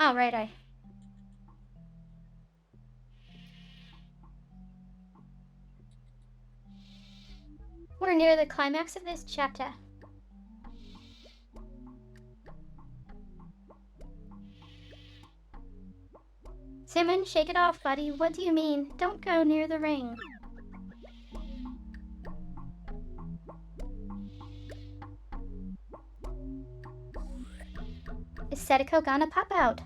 Oh, right. We're near the climax of this chapter. Simon, shake it off, buddy. What do you mean? Don't go near the ring. Is Setiko gonna pop out?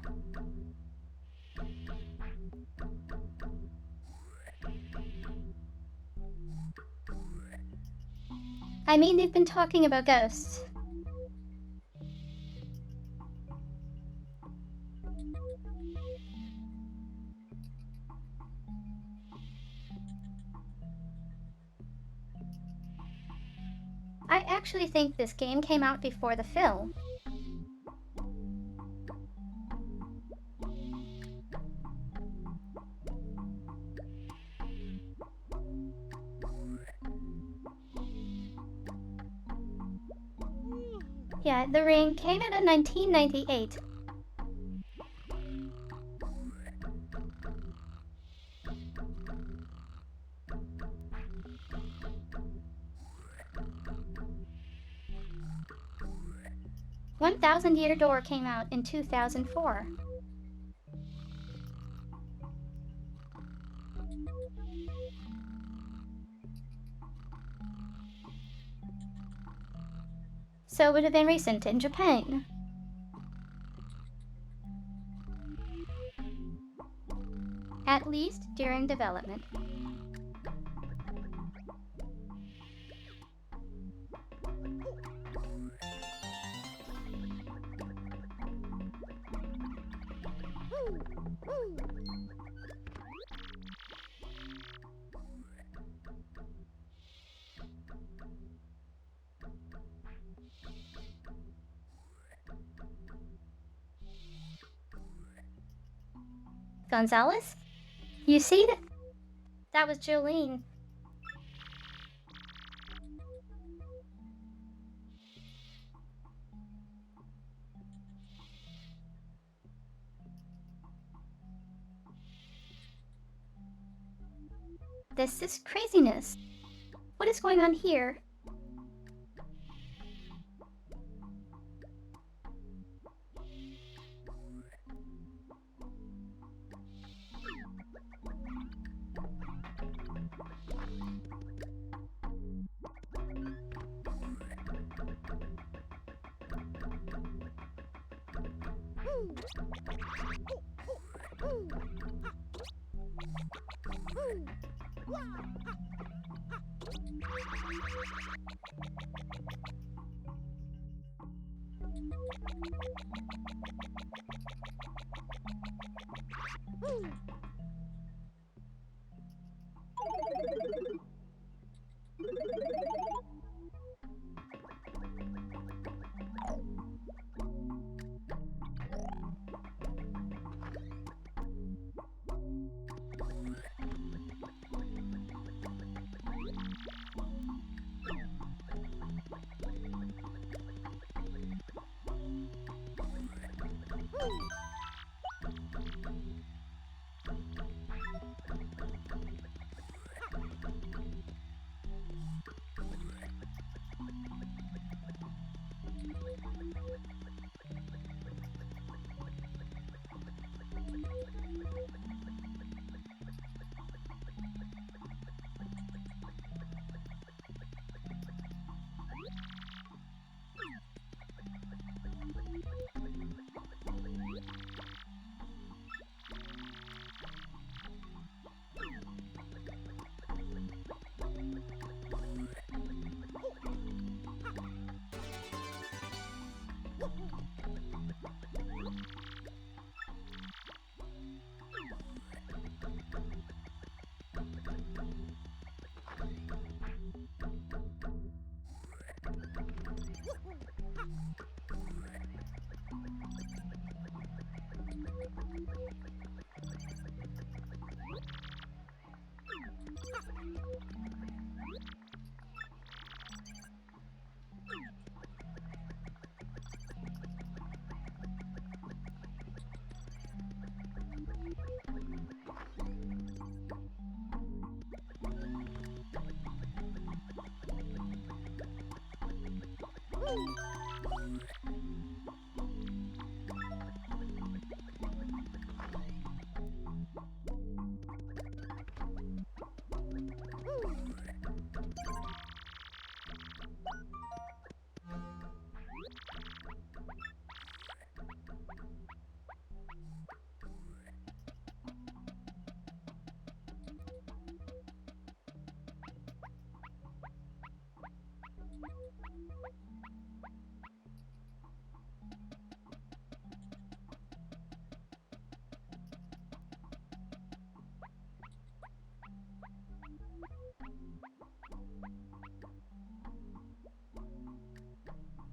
I mean, they've been talking about ghosts. I actually think this game came out before the film. Yeah, The Ring came out in 1998. "1000 Year Door" came out in 2004. So it would have been recent in Japan. At least during development. Gonzalez? You see that? That was Jolene. This is craziness. What is going on here?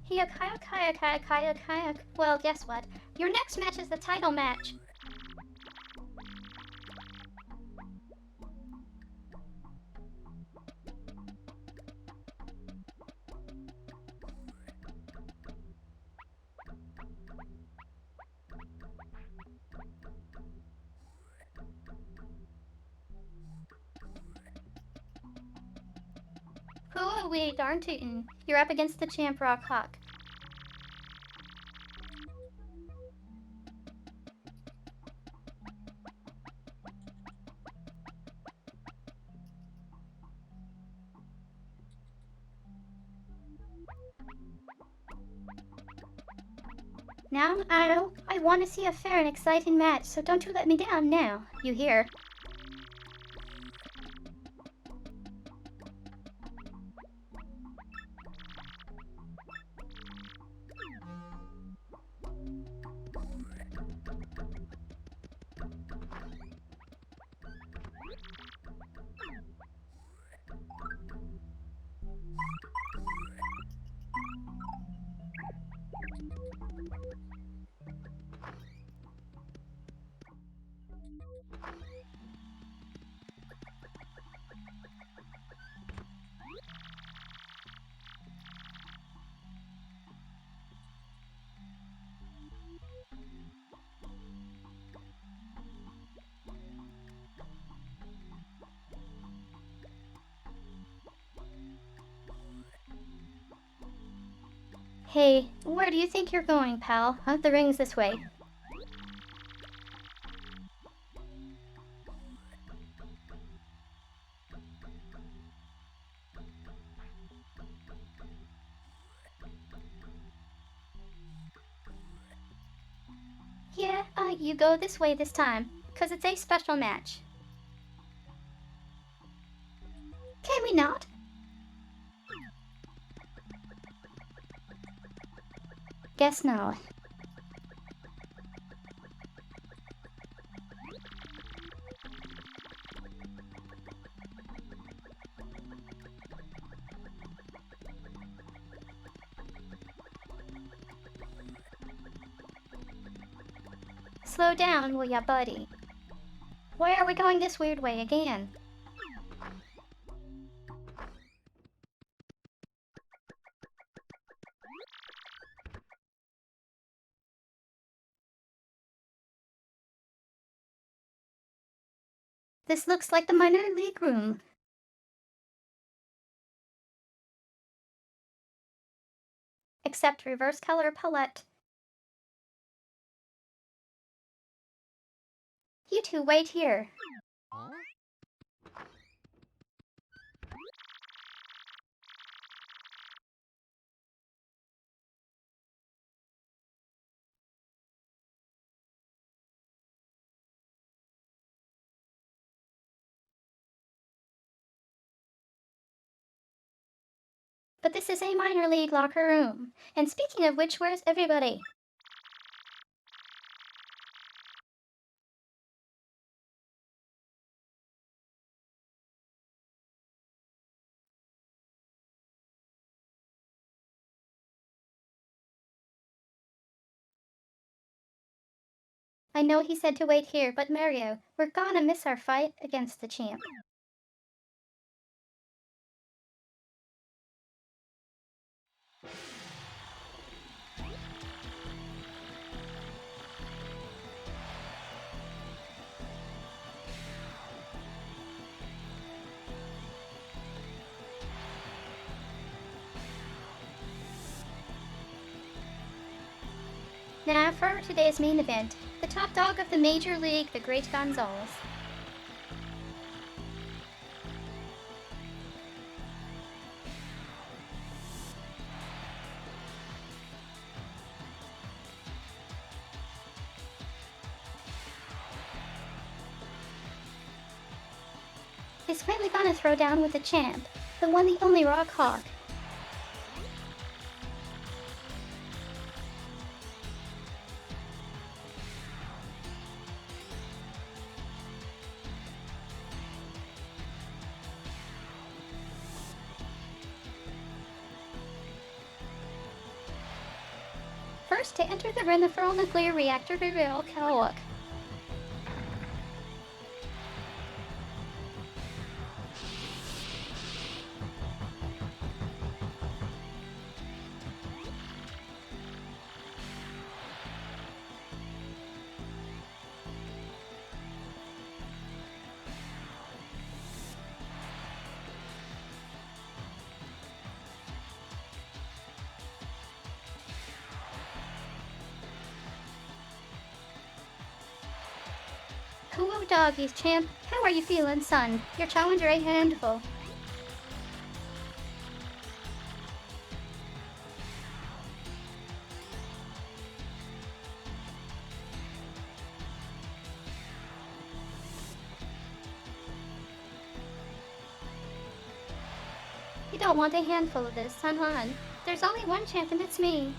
Kayak, kayak, kayak, kayak, kayak, kayak. Well, guess what? Your next match is the title match. Who are we, darn tootin'? You're up against the champ Rock Hawk. Now, Idol, I want to see a fair and exciting match, so don't you let me down now. You hear? Hey, where do you think you're going, pal? Huh? The ring's this way. Yeah, you go this way this time, 'cause it's a special match. Can we not? Guess not. Slow down, will ya, buddy? Why are we going this weird way again? This looks like the minor league room. Except reverse color palette. You two wait here. But this is a minor league locker room. And speaking of which, where's everybody? I know he said to wait here, but Mario, we're gonna miss our fight against the champ. Now for today's main event, the top dog of the Major League, the Great Gonzalez. He's finally gonna throw down with the champ, the one, the only Rock Hawk. First to enter the Renethral nuclear reactor to derail Kalawak. Hello doggies, champ. How are you feeling, son? Your challenger a handful. You don't want a handful of this, son, hon. There's only one champ and it's me.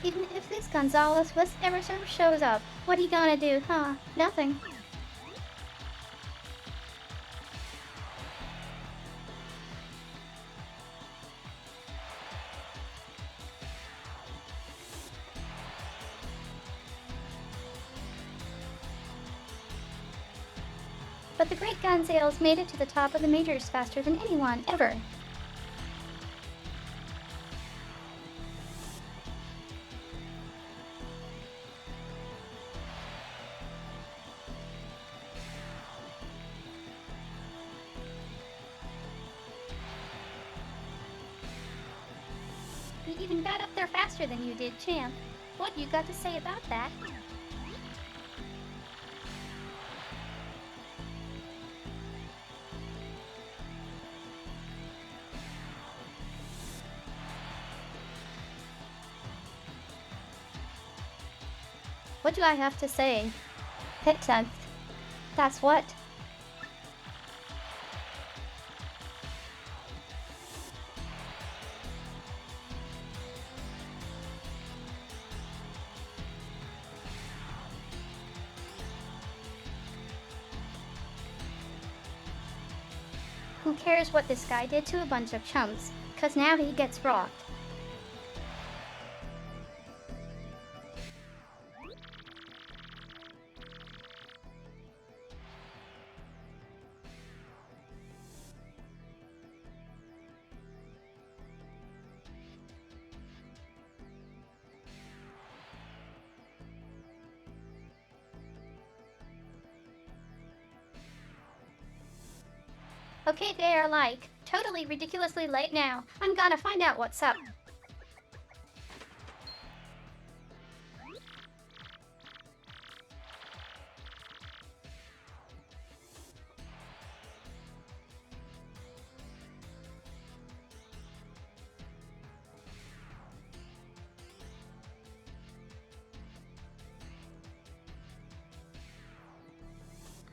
Even if this Gonzalez was ever shows up, what he gonna do, huh? Nothing. But the Great Gonzales made it to the top of the majors faster than anyone ever. He even got up there faster than you did, champ. What you got to say about that? What do I have to say? Hit 10th. That's what? Who cares what this guy did to a bunch of chumps? 'Cause now he gets rocked. Okay, they are like, totally ridiculously late now. I'm gonna find out what's up.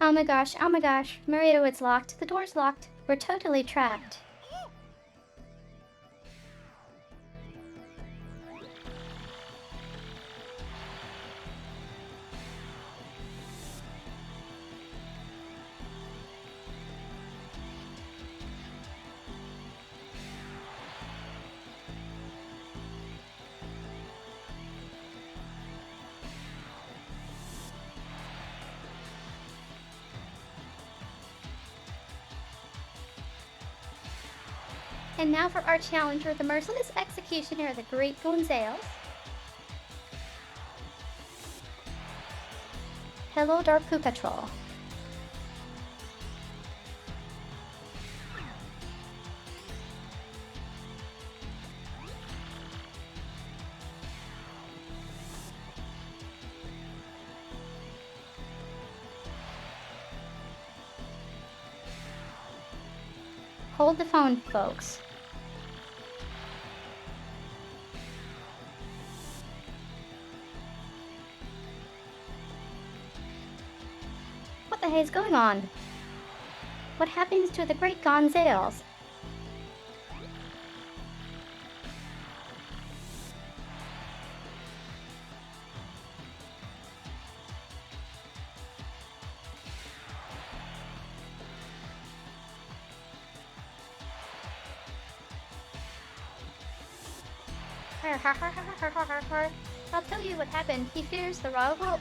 Oh my gosh, Marito, it's locked. The door's locked. We're totally trapped. And now for our challenger, the merciless executioner, the Great Gonzales. Hello, Dark Puka Troll. Hold the phone, folks. What the heck is going on? What happens to the Great Gonzales? I'll tell you what happened. He fears the Royal Hulk.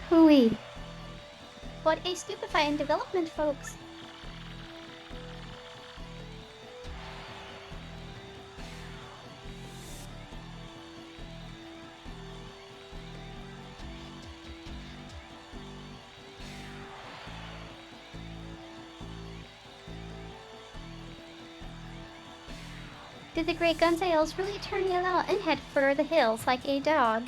Hooey. What a stupefying development, folks. Did the Great Gonzales really turn yellow and head for the hills like a dog?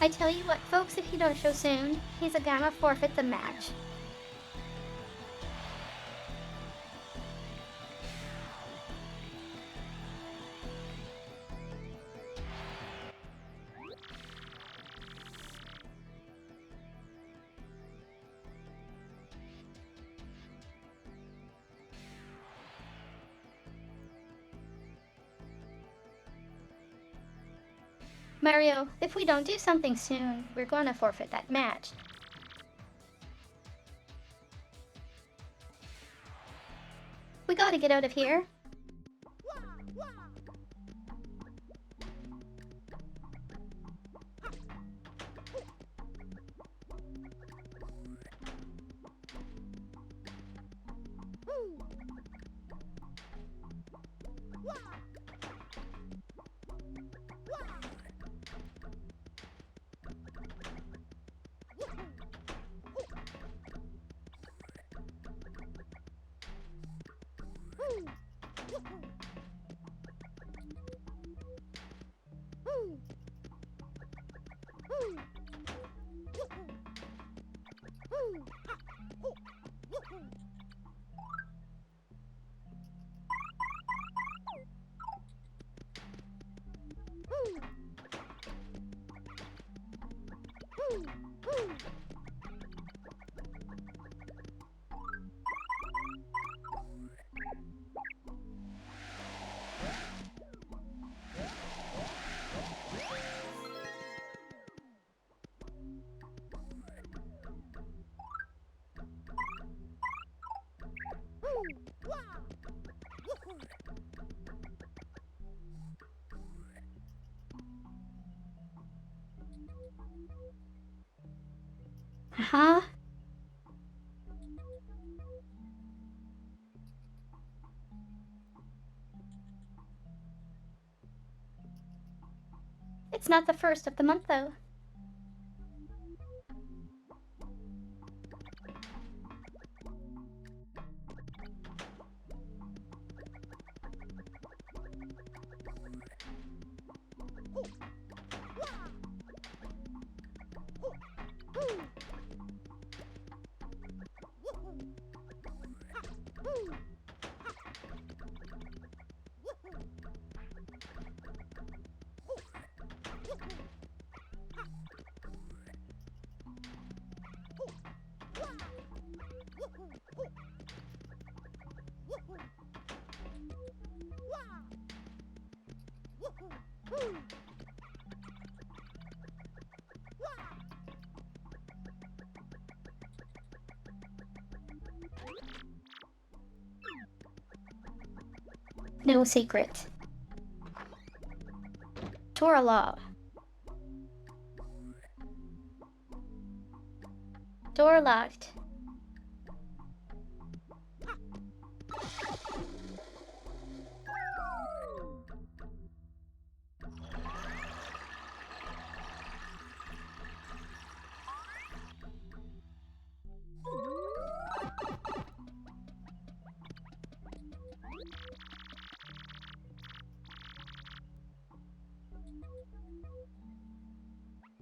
I tell you what, folks, if he don't show soon, he's gonna forfeit the match. Mario, if we don't do something soon, we're gonna forfeit that match. We gotta get out of here. Huh? It's not the first of the month, though. No secret. Door locked. Door locked.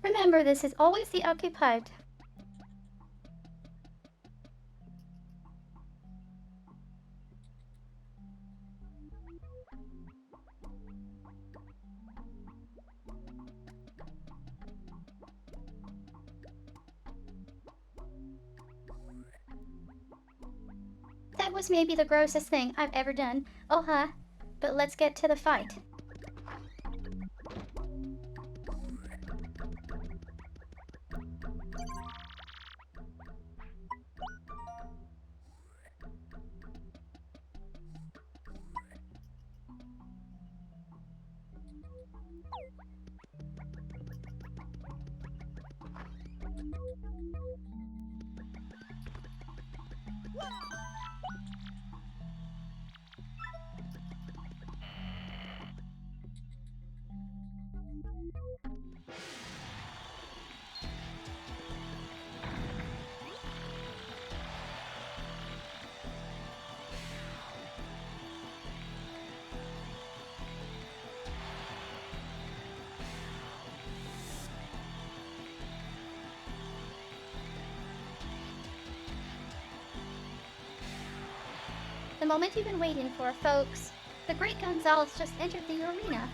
Remember, this is always the occupied. That was maybe the grossest thing I've ever done. Oh, huh. But let's get to the fight. The moment you've been waiting for, folks. The great Gonzalez just entered the arena.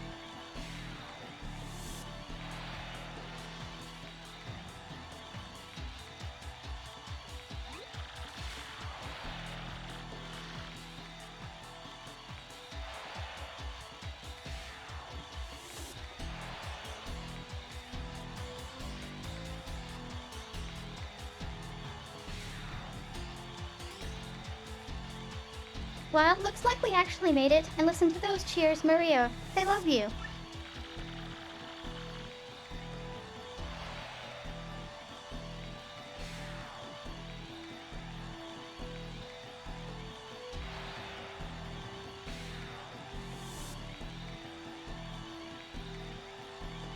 Well, looks like we actually made it, and listen to those cheers, Maria. They love you.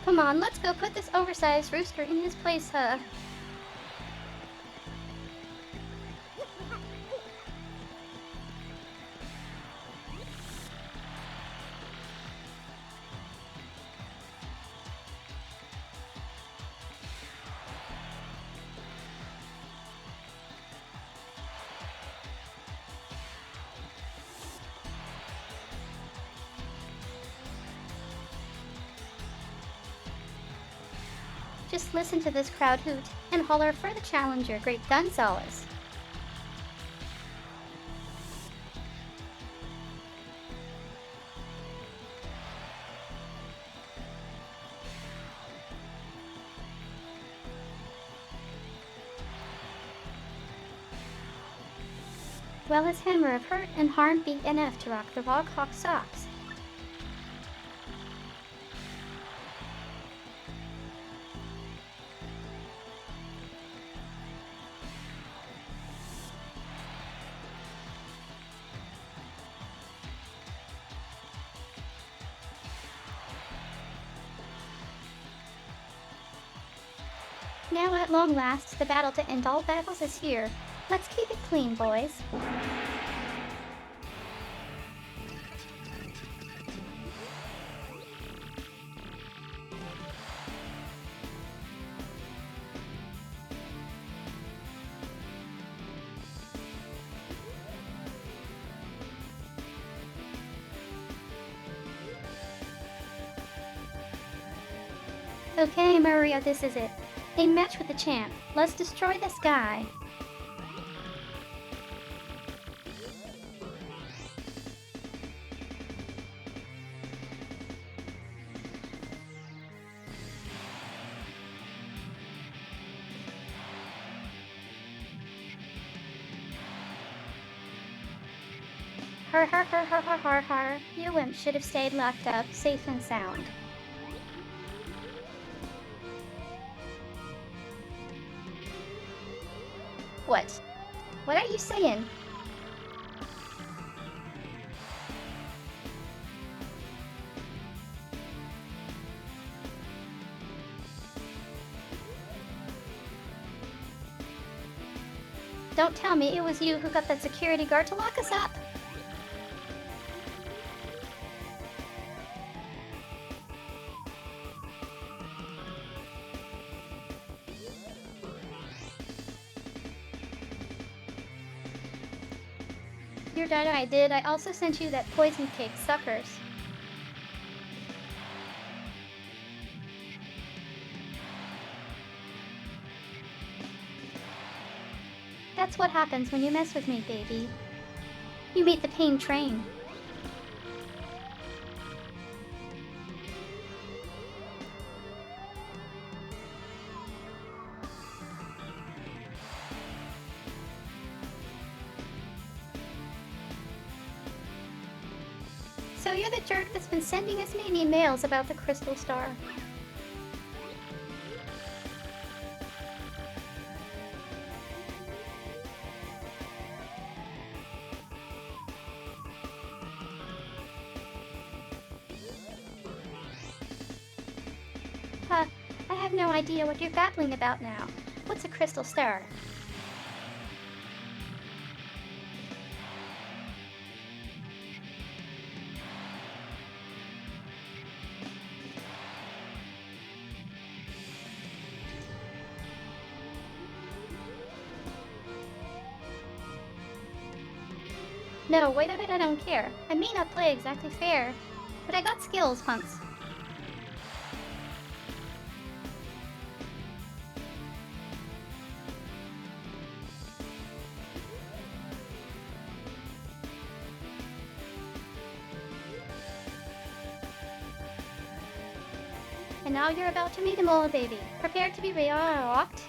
Come on, let's go put this oversized rooster in his place, huh? Just listen to this crowd hoot and holler for the challenger, Great Gonzalez. Well, his hammer of hurt and harm be enough to rock the Loghawk socks. Now at long last, the battle to end all battles is here. Let's keep it clean, boys. Okay, Maria, this is it. A match with the champ. Let's destroy this guy. Har har har har har har har. You wimp should have stayed locked up, safe and sound. What? What are you saying? Don't tell me it was you who got that security guard to lock us up. You're right, I did. I also sent you that poison cake, suckers. That's what happens when you mess with me, baby. You meet the pain train. So you're the jerk that's been sending us many emails about the Crystal Star. Huh, I have no idea what you're babbling about now. What's a Crystal Star? No, wait a minute, I don't care. I may not play exactly fair, but I got skills, punks. And now you're about to meet a mole baby. Prepare to be rocked.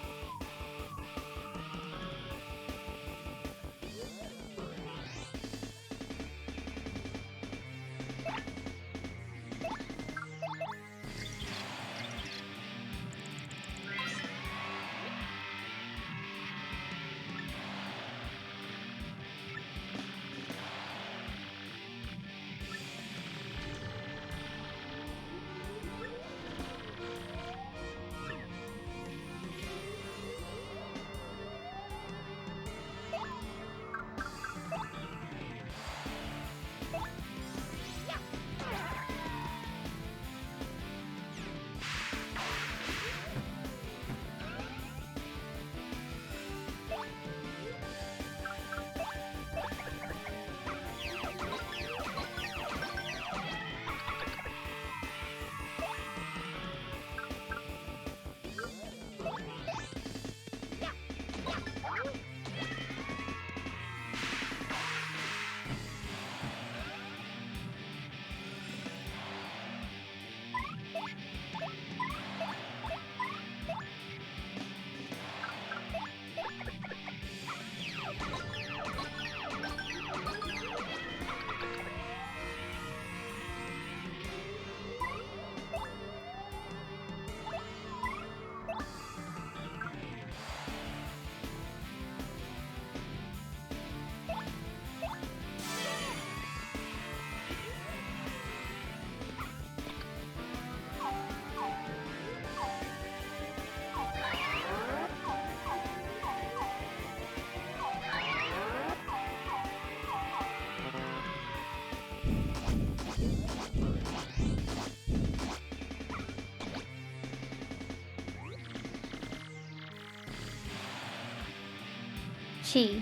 Chi.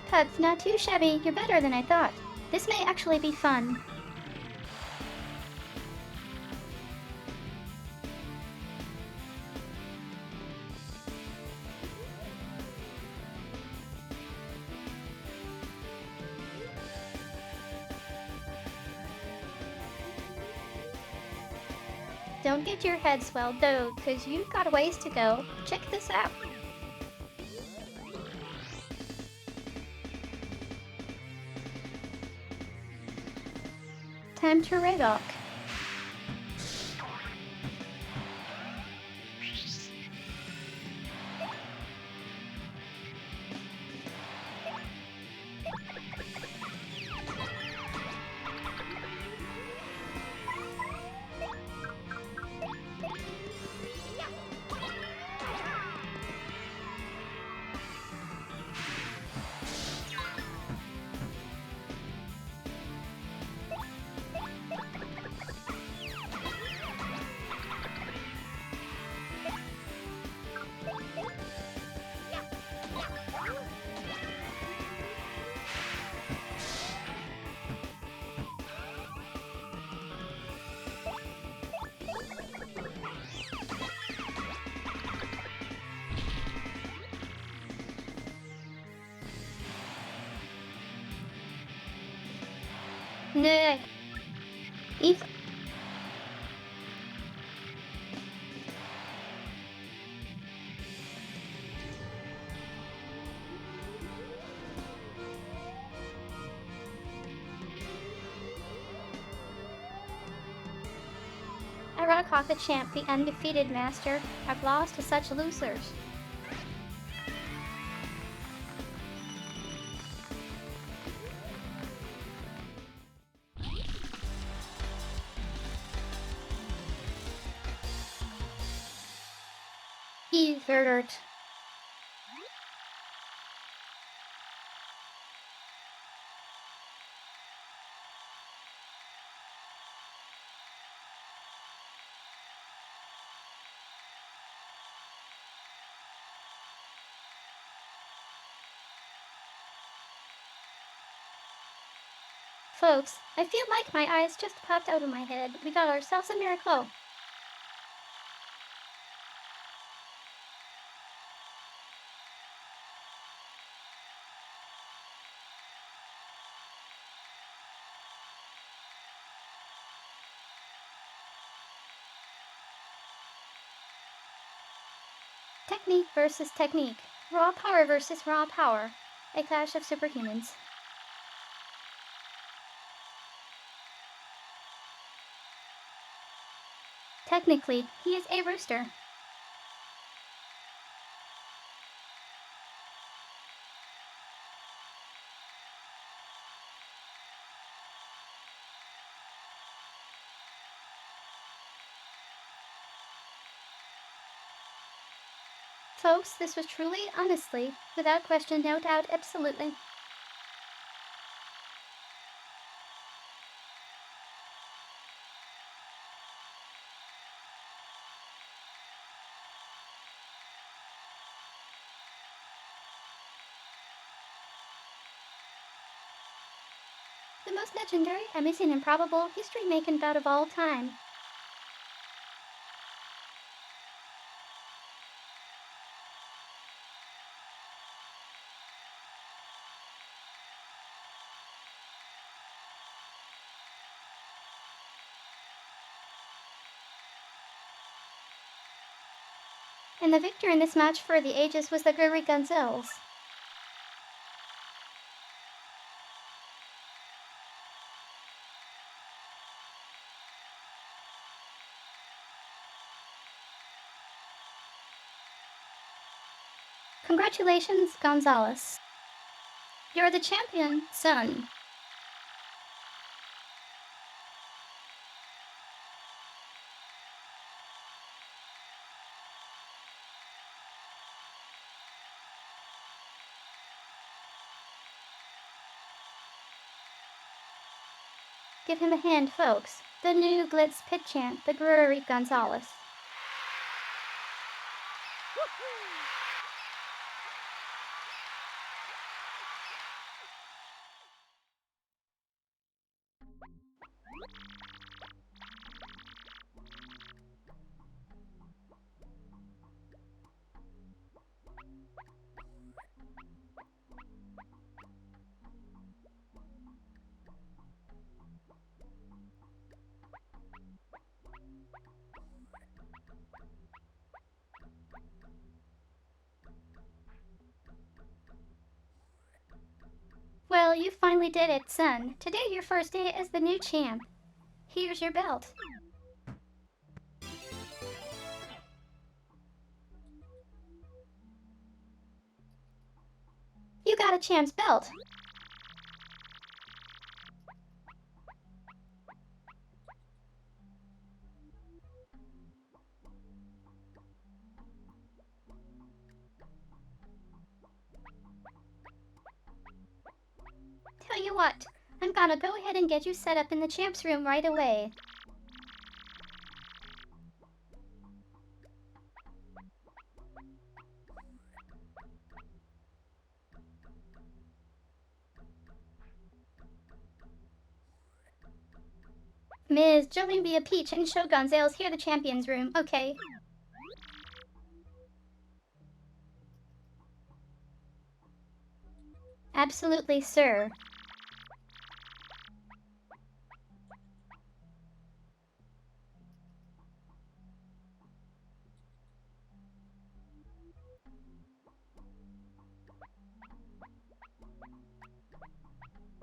That's not too shabby. You're better than I thought. This may actually be fun. Don't get your head swelled though, cause you've got a ways to go. Check this out. Time to redock. Nee. If I rock the champ, the undefeated master, I've lost to such losers. Evert. Folks, I feel like my eyes just popped out of my head. We got ourselves a miracle. Technique versus technique. Raw power versus raw power. A clash of superhumans. Technically, he is a rooster. Folks, this was truly, honestly, without question, no doubt, absolutely. The most legendary, amazing, improbable, history-making bout of all time. And the victor in this match for the ages was the Guri Gonzales. Congratulations, Gonzales. You're the champion, son. Give him a hand, folks. The new Glitz pit champ, the Guri Gonzales. finally did it, son. Today your first day as the new champ. Here's your belt. You got a champ's belt. Tell you what, I'm gonna go ahead and get you set up in the champ's room right away. Ms. Jolene Peach and Shogun Zales here the champion's room, okay? Absolutely, sir.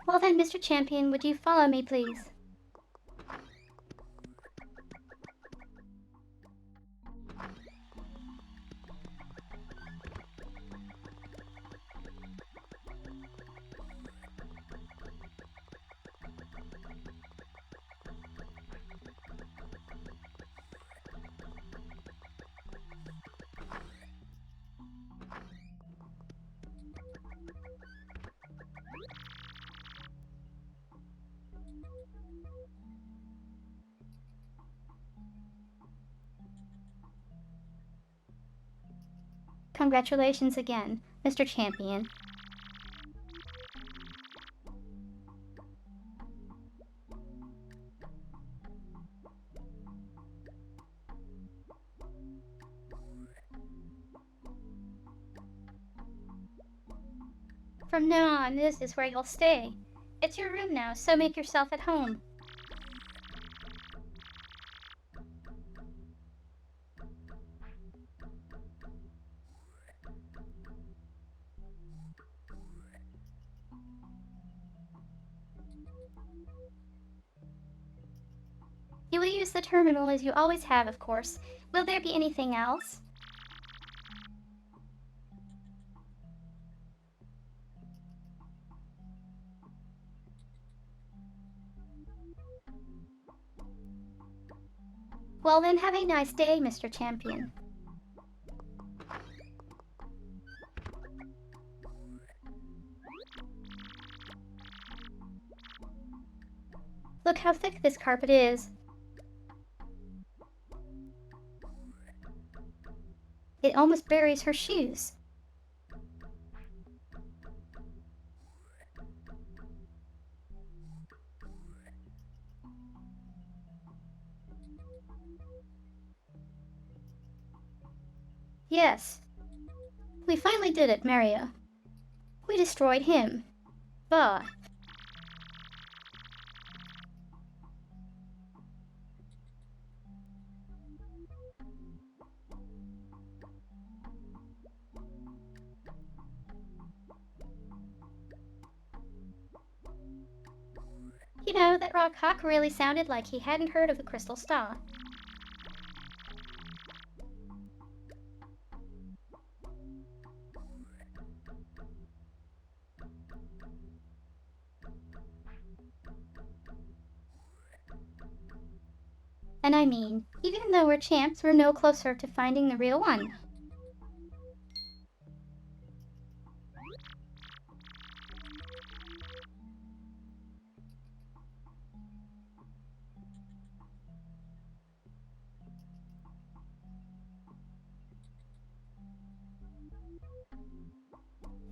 Well then, Mr. Champion, would you follow me, please? Congratulations again, Mr. Champion. From now on, this is where you'll stay. It's your room now, so make yourself at home. You will use the terminal as you always have, of course. Will there be anything else? Well then, have a nice day, Mr. Champion. Look how thick this carpet is. It almost buries her shoes. Yes. We finally did it, Mario. We destroyed him. Bah. You know, that Rock Hawk really sounded like he hadn't heard of the Crystal Star. And I mean, even though we're champs, we're no closer to finding the real one.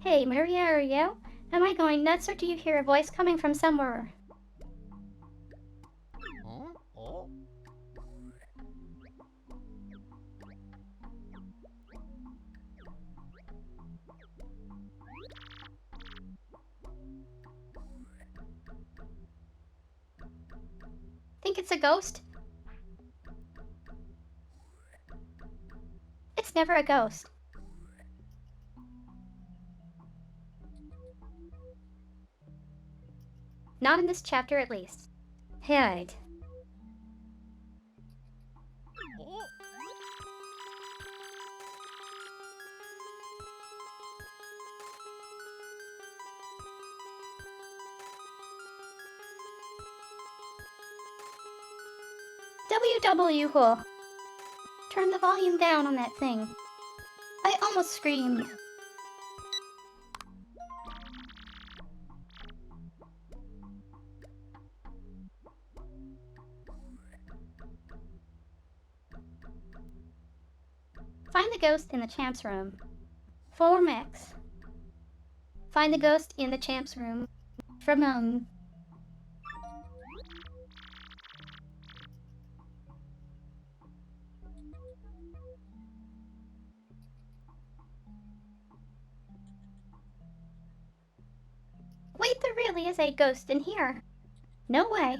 Hey, Mario, am I going nuts or do you hear a voice coming from somewhere? Huh? Oh? Think it's a ghost? It's never a ghost. Not in this chapter, at least. Right. WW Hole. Turn the volume down on that thing. I almost screamed. Find the ghost in the champ's room. 4 Max. Find the ghost in the champ's room. From. Wait, there really is a ghost in here. No way.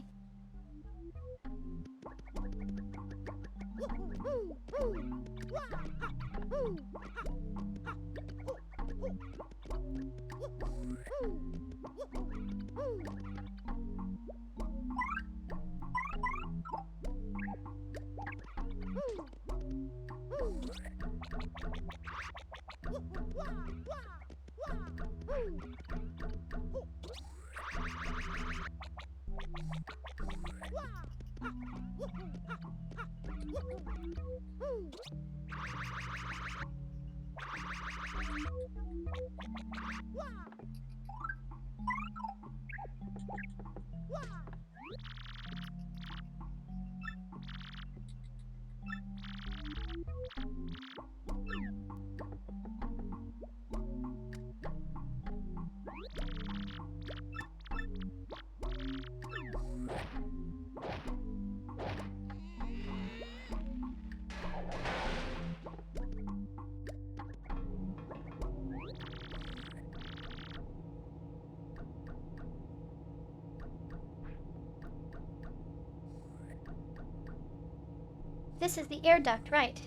This is the air duct, right?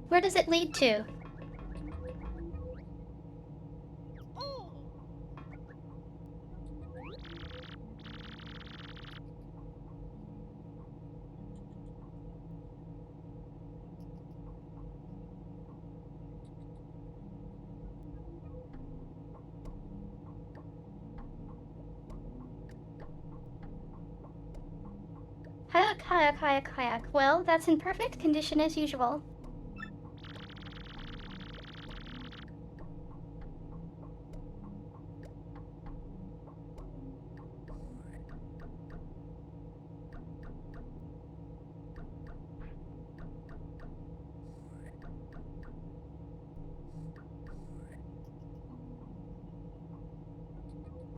Where does it lead to? Kayak, kayak, kayak, kayak. Well, that's in perfect condition as usual.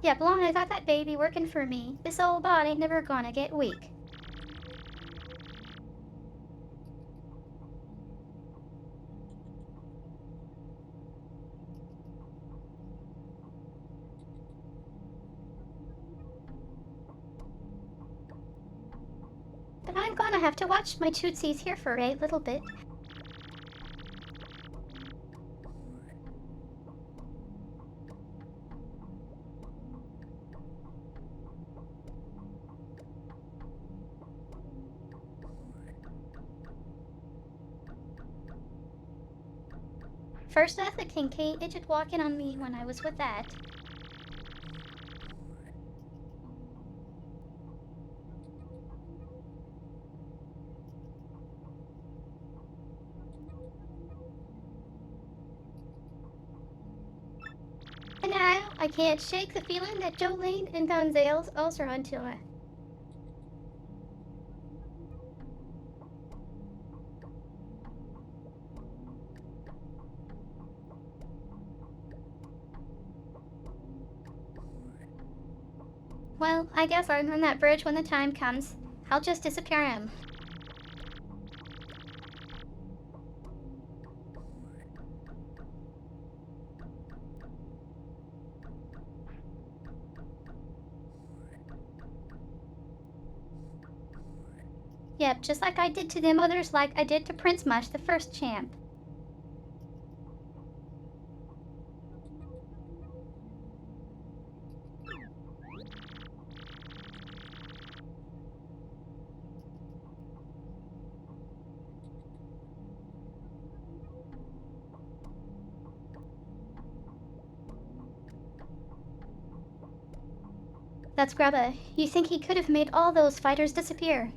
Yep, long as I got that baby working for me, this old body ain't never gonna get weak. But I'm gonna have to watch my tootsies here for a little bit. First I the Kincaid idjit walking on me when I was with that. And now I can't shake the feeling that Jolene and Gonzales also are onto it. Well, I guess I'll run that bridge when the time comes. I'll just disappear him. Yep, just like I did to them others, like I did to Prince Mush, the first champ. That's Grubba. You think he could have made all those fighters disappear?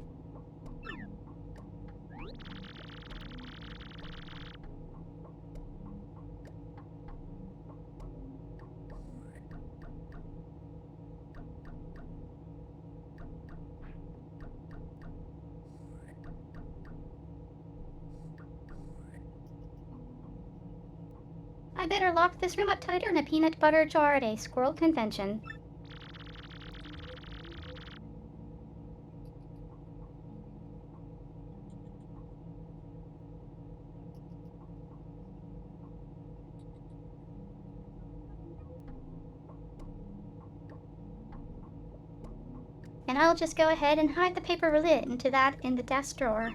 I better lock this room up tighter than a peanut butter jar at a squirrel convention. And I'll just go ahead and hide the paper lid into that in the desk drawer.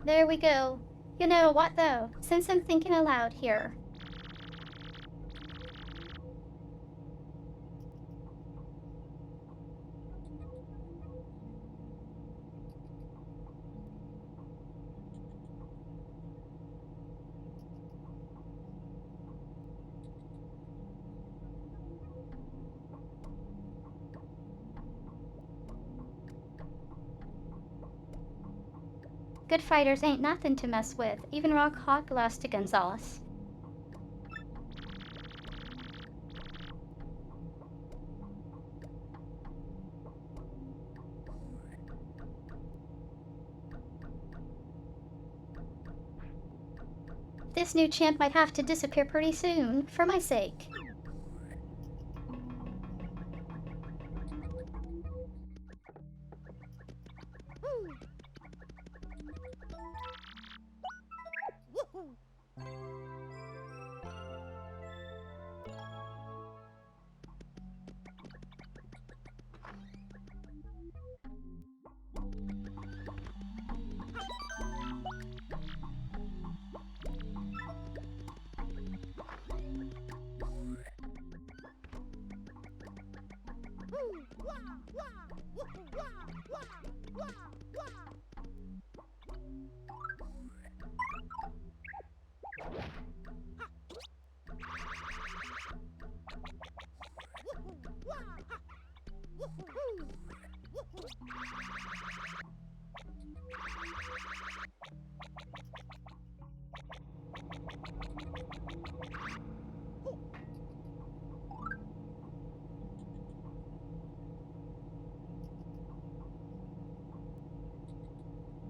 There we go. You know what though, since I'm thinking aloud here. Good fighters ain't nothing to mess with, even Rock Hot Elastic Gonzalez. This new champ might have to disappear pretty soon, for my sake.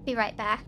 Be right back.